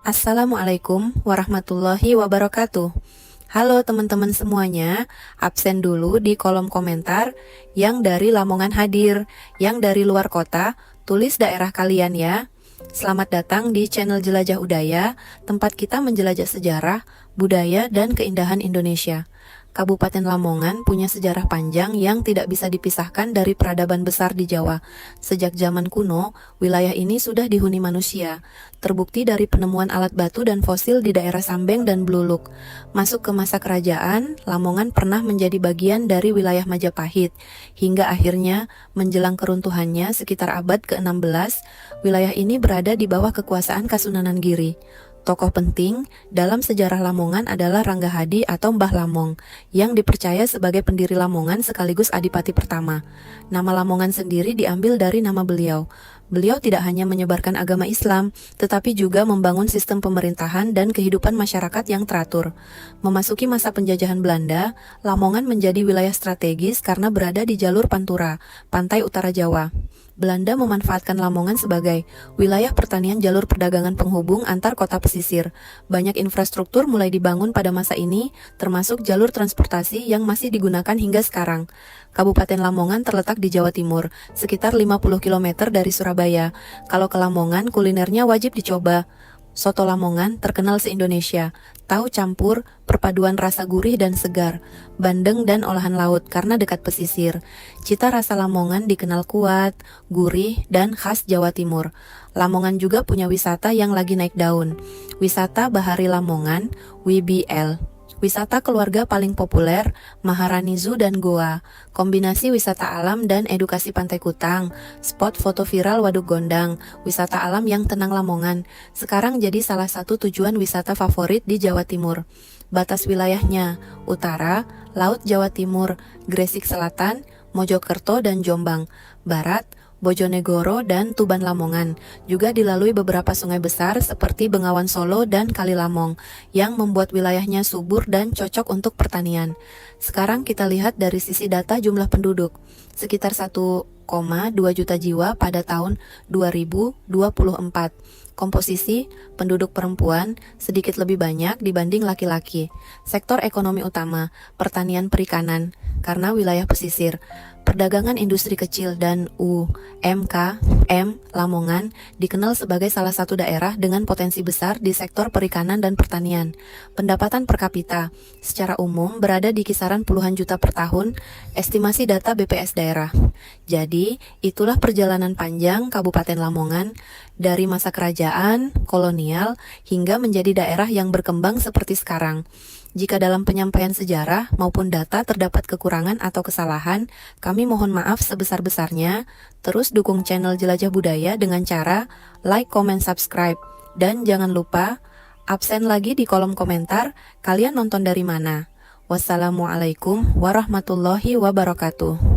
Assalamualaikum warahmatullahi wabarakatuh. Halo teman-teman semuanya, absen dulu di kolom komentar yang dari Lamongan hadir, yang dari luar kota, tulis daerah kalian ya. Selamat datang di channel Jelajah Udaya, tempat kita menjelajah sejarah, budaya, dan keindahan Indonesia. Kabupaten Lamongan punya sejarah panjang yang tidak bisa dipisahkan dari peradaban besar di Jawa. Sejak zaman kuno, wilayah ini sudah dihuni manusia. Terbukti dari penemuan alat batu dan fosil di daerah Sambeng dan Bluluk. Masuk ke masa kerajaan, Lamongan pernah menjadi bagian dari wilayah Majapahit. Hingga akhirnya, menjelang keruntuhannya sekitar abad ke-16, wilayah ini berada di bawah kekuasaan Kasunanan Giri. Tokoh penting dalam sejarah Lamongan adalah Rangga Hadi atau Mbah Lamong, yang dipercaya sebagai pendiri Lamongan sekaligus adipati pertama. Nama Lamongan sendiri diambil dari nama beliau. Beliau tidak hanya menyebarkan agama Islam, tetapi juga membangun sistem pemerintahan dan kehidupan masyarakat yang teratur. Memasuki masa penjajahan Belanda, Lamongan menjadi wilayah strategis karena berada di jalur Pantura, pantai utara Jawa. Belanda memanfaatkan Lamongan sebagai wilayah pertanian jalur perdagangan penghubung antar kota pesisir. Banyak infrastruktur mulai dibangun pada masa ini, termasuk jalur transportasi yang masih digunakan hingga sekarang. Kabupaten Lamongan terletak di Jawa Timur, sekitar 50 km dari Surabaya. Kalau ke Lamongan, kulinernya wajib dicoba. Soto Lamongan terkenal se-Indonesia, tahu campur, perpaduan rasa gurih dan segar, bandeng dan olahan laut karena dekat pesisir. Cita rasa Lamongan dikenal kuat, gurih, dan khas Jawa Timur. Lamongan juga punya wisata yang lagi naik daun. Wisata Bahari Lamongan, WBL. Wisata keluarga paling populer, Maharani Zoo dan Goa, kombinasi wisata alam dan edukasi Pantai Kutang, spot foto viral Waduk Gondang, wisata alam yang tenang Lamongan, sekarang jadi salah satu tujuan wisata favorit di Jawa Timur. Batas wilayahnya, utara, Laut Jawa Timur, Gresik Selatan, Mojokerto dan Jombang, barat, Bojonegoro dan Tuban Lamongan. Juga dilalui beberapa sungai besar seperti Bengawan Solo dan Kali Lamong yang membuat wilayahnya subur dan cocok untuk pertanian. Sekarang kita lihat dari sisi data jumlah penduduk. Sekitar 1,2 juta jiwa pada tahun 2024. Komposisi penduduk perempuan sedikit lebih banyak dibanding laki-laki. Sektor ekonomi utama, pertanian perikanan, karena wilayah pesisir. Perdagangan industri kecil dan UMKM Lamongan dikenal sebagai salah satu daerah dengan potensi besar di sektor perikanan dan pertanian. Pendapatan per kapita secara umum berada di kisaran puluhan juta per tahun, estimasi data BPS daerah. Jadi, itulah perjalanan panjang Kabupaten Lamongan dari masa kerajaan, kolonial, hingga menjadi daerah yang berkembang seperti sekarang. Jika dalam penyampaian sejarah maupun data terdapat kekurangan atau kesalahan, kami mohon maaf sebesar-besarnya. Terus dukung channel Jelajah Budaya dengan cara like, comment, subscribe. Dan jangan lupa, absen lagi di kolom komentar, kalian nonton dari mana. Wassalamualaikum warahmatullahi wabarakatuh.